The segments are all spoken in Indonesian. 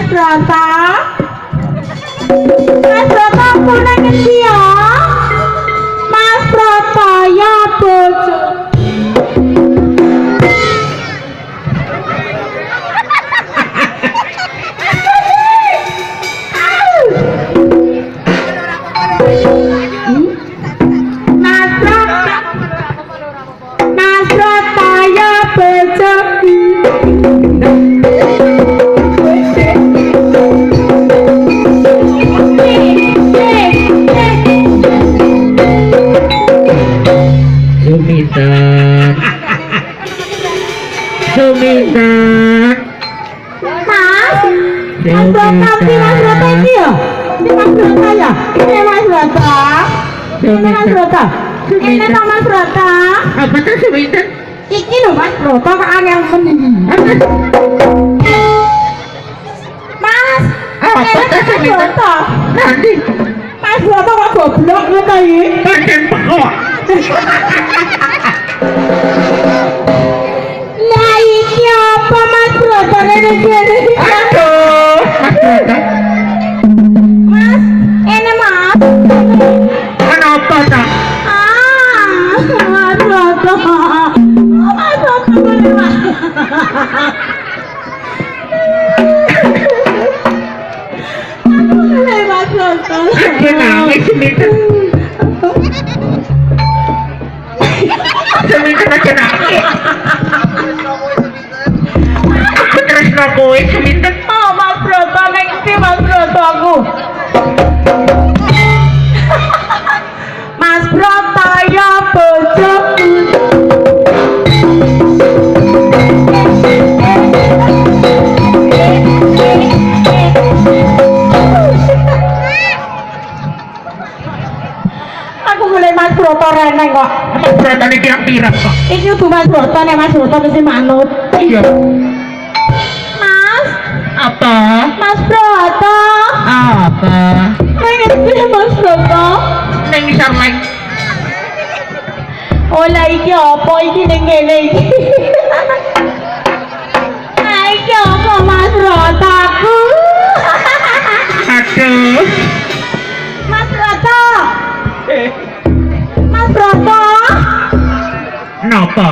Broto. Mas Broto punya ngendi ya? Mas Broto ya bojo. Ini Mas Broto. Apa tuh sebentar? Iki lho Mas Broto kok angel meniki. Mas, Apa tuh sebentar? Nanti Mas Broto kok goblok ngono iki? pakai pekok. Lah iki apa Mas Broto ngene iki? Aduh, Mas, ini Mas. kenapa tak? Mas Broto. Mas Broto boleh Mas. Aku boleh Mas Broto. Aku nangis sebentar. Sebentar aja nangis. Aku terus ngakuin sebentar. Oh Mas Broto, ngerti Mas Broto aku. Mas Broto ya bojoku. Aku mulai Mas Broto reneng kok. Apa beratane pirang-pirang kok? Iki kudu Mas Broto nek Mas Broto mesti manut. Iya. Mas, Apa? Mas Broto. Apa? Ngerti Mas Broto? Neng samai. Ola iki apa iki ning kene iki? Ah iki apa Mas Broto aku? Aduh. Mas Broto. Mas Broto. Napa?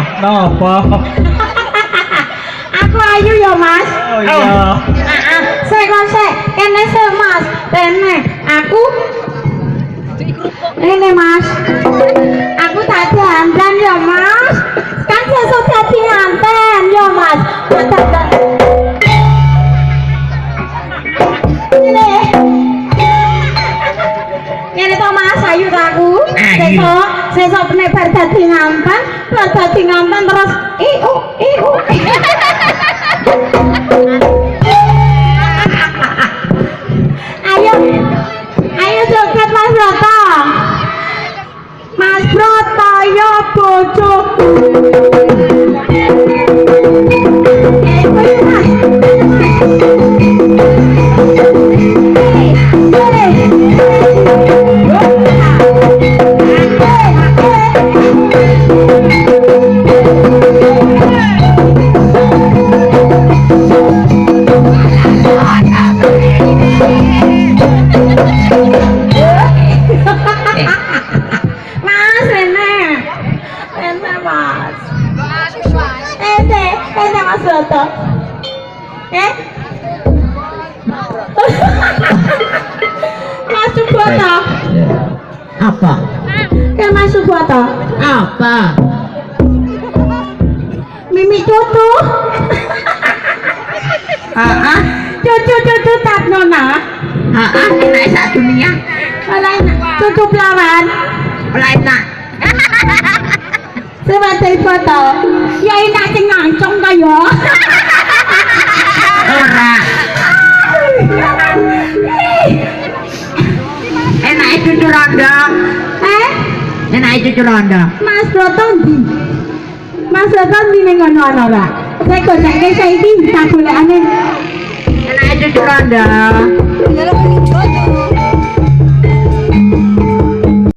Aku ayu ya Mas. Oh iya. Sek kene sik Mas. Kene aku ini Mas. Aku tadi anten ya Mas. Kan sesuk tadi anten ya Mas. Ini to Mas ayu ta aku. Sesuk nek bar dadi nganten terus iu. Ayo joget Mas Broto. Mas Broto ya bojoku. Mas Rene Mas. Mas Broto. Mas Suboto. Apa? Mas Suboto. Apa? Mimi cucu. Cucu tak nona. Enak sak dunia. Cucu pelawan. Enak. Sebagai foto. Ya enak sing ngancong kaya. Ora. Enak cucu ronda. Enak cucu ronda. Mas Broto ndi? Mas Broto ndi ning ngono ana ora? Saya gocekke saiki tak golekane. Enak cucu ronda. Jangan lupa jodoh.